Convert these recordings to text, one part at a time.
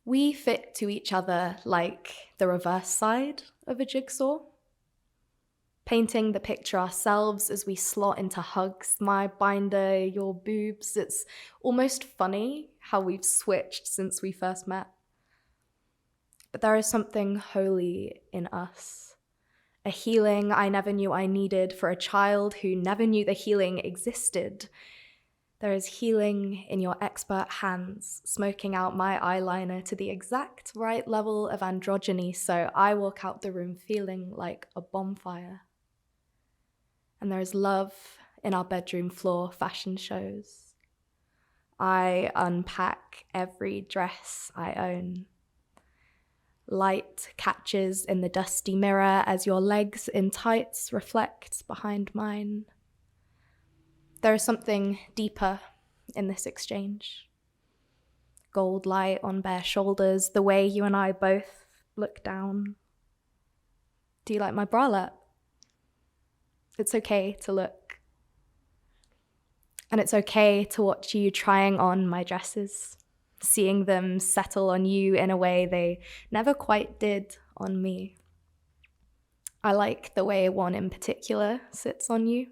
We fit to each other like the reverse side of a jigsaw, painting the picture ourselves as we slot into hugs, my binder, your boobs. It's almost funny how we've switched since we first met. But there is something holy in us, a healing I never knew I needed for a child who never knew the healing existed. There is healing in your expert hands, smoking out my eyeliner to the exact right level of androgyny, so I walk out the room feeling like a bonfire. And there is love in our bedroom floor fashion shows. I unpack every dress I own. Light catches in the dusty mirror as your legs in tights reflect behind mine. There is something deeper in this exchange. Gold light on bare shoulders, the way you and I both look down. Do you like my bralette? It's okay to look. And it's okay to watch you trying on my dresses, seeing them settle on you in a way they never quite did on me. I like the way one in particular sits on you.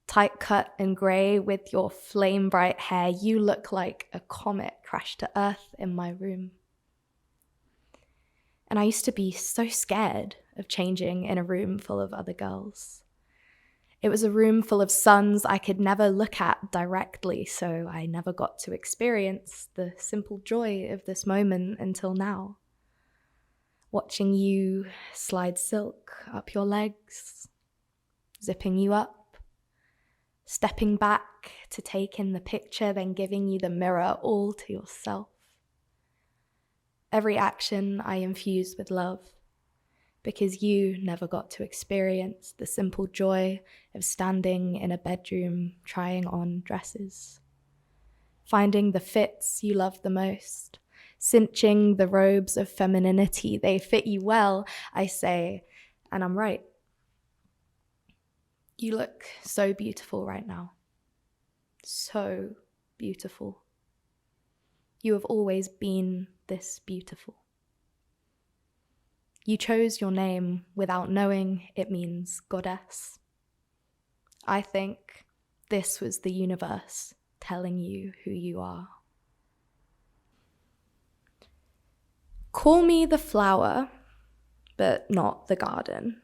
Tight cut and grey with your flame bright hair, you look like a comet crashed to earth in my room. And I used to be so scared of changing in a room full of other girls. It was a room full of suns I could never look at directly, so I never got to experience the simple joy of this moment until now. Watching you slide silk up your legs, zipping you up, stepping back to take in the picture, then giving you the mirror all to yourself. Every action I infuse with love, because you never got to experience the simple joy of standing in a bedroom trying on dresses, finding the fits you love the most, cinching the robes of femininity. They fit you well, I say, and I'm right. You look so beautiful right now. So beautiful. You have always been this beautiful. You chose your name without knowing it means goddess. I think this was the universe telling you who you are. Call me the flower, but not the garden.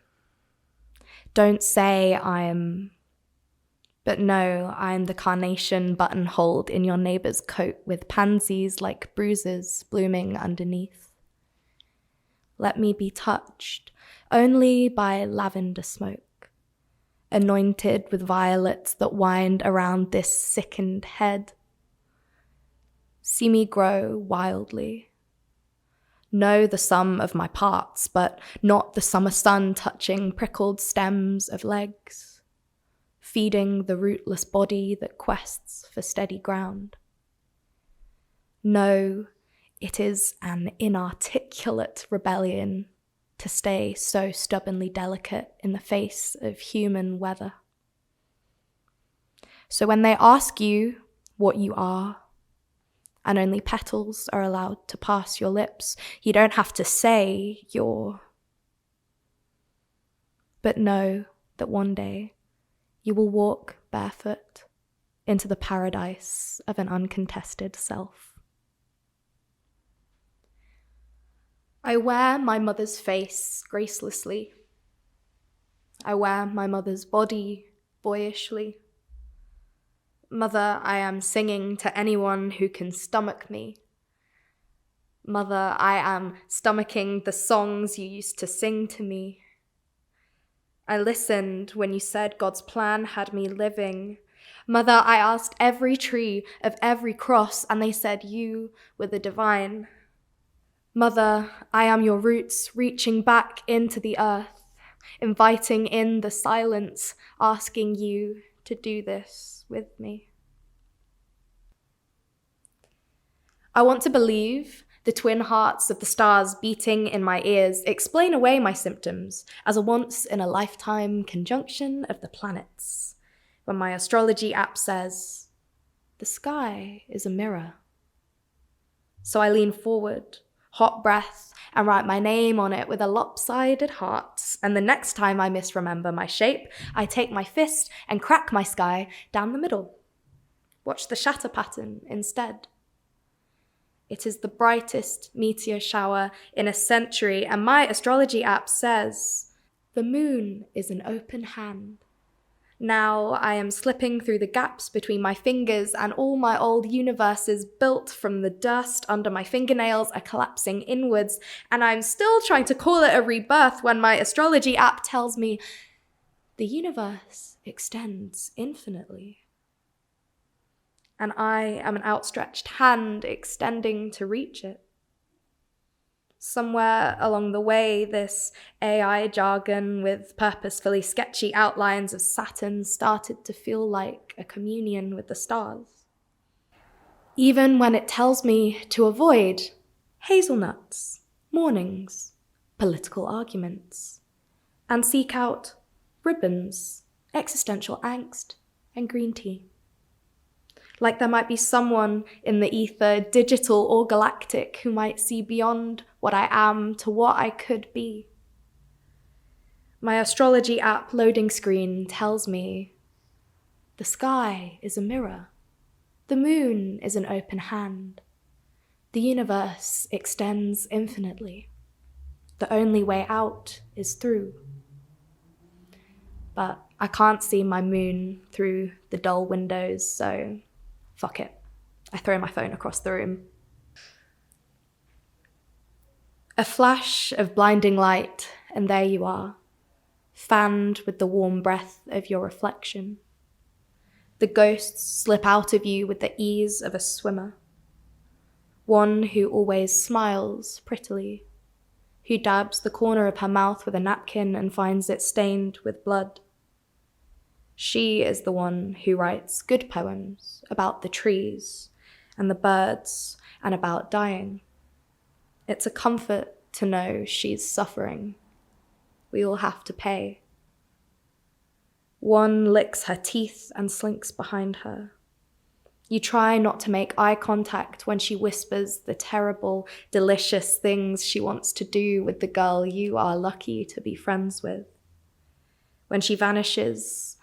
Don't say but no, I'm the carnation buttonholed in your neighbor's coat with pansies like bruises blooming underneath. Let me be touched only by lavender smoke, anointed with violets that wind around this sickened head. See me grow wildly. Know the sum of my parts, but not the summer sun touching prickled stems of legs, feeding the rootless body that quests for steady ground. No, it is an inarticulate rebellion to stay so stubbornly delicate in the face of human weather. So when they ask you what you are, and only petals are allowed to pass your lips, you don't have to say you're. But know that one day you will walk barefoot into the paradise of an uncontested self. I wear my mother's face gracelessly. I wear my mother's body boyishly. Mother, I am singing to anyone who can stomach me. Mother, I am stomaching the songs you used to sing to me. I listened when you said God's plan had me living. Mother, I asked every tree of every cross, and they said you were the divine. Mother, I am your roots reaching back into the earth, inviting in the silence, asking you to do this with me. I want to believe the twin hearts of the stars beating in my ears explain away my symptoms as a once-in-a-lifetime conjunction of the planets, when my astrology app says, the sky is a mirror. So I lean forward, hot breath, and write my name on it with a lopsided heart. And the next time I misremember my shape, I take my fist and crack my sky down the middle. Watch the shatter pattern instead. It is the brightest meteor shower in a century, and my astrology app says, the moon is an open hand. Now I am slipping through the gaps between my fingers, and all my old universes built from the dust under my fingernails are collapsing inwards, and I'm still trying to call it a rebirth when my astrology app tells me the universe extends infinitely. And I am an outstretched hand extending to reach it. Somewhere along the way, this AI jargon with purposefully sketchy outlines of Saturn started to feel like a communion with the stars. Even when it tells me to avoid hazelnuts, mornings, political arguments, and seek out ribbons, existential angst, and green tea. Like there might be someone in the ether, digital or galactic, who might see beyond what I am to what I could be. My astrology app loading screen tells me the sky is a mirror, the moon is an open hand, the universe extends infinitely, the only way out is through. But I can't see my moon through the dull windows, so fuck it. I throw my phone across the room. A flash of blinding light, and there you are, fanned with the warm breath of your reflection. The ghosts slip out of you with the ease of a swimmer. One who always smiles prettily, who dabs the corner of her mouth with a napkin and finds it stained with blood. She is the one who writes good poems about the trees and the birds and about dying. It's a comfort to know she's suffering. We all have to pay. One licks her teeth and slinks behind her. You try not to make eye contact when she whispers the terrible, delicious things she wants to do with the girl you are lucky to be friends with. When she vanishes,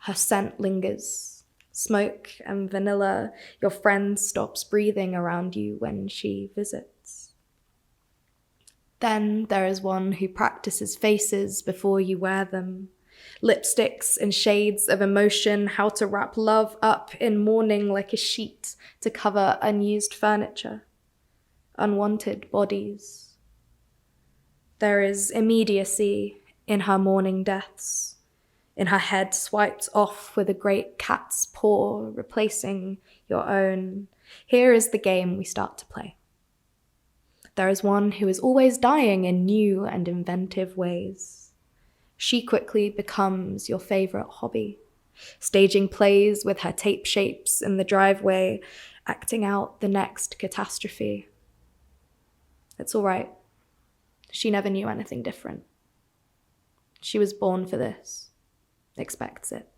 her scent lingers. Smoke and vanilla, your friend stops breathing around you when she visits. Then there is one who practices faces before you wear them. Lipsticks and shades of emotion, how to wrap love up in mourning like a sheet to cover unused furniture, unwanted bodies. There is immediacy in her mourning deaths, in her head swiped off with a great cat's paw, replacing your own. Here is the game we start to play. There is one who is always dying in new and inventive ways. She quickly becomes your favorite hobby, staging plays with her tape shapes in the driveway, acting out the next catastrophe. It's all right. She never knew anything different. She was born for this. Expects it.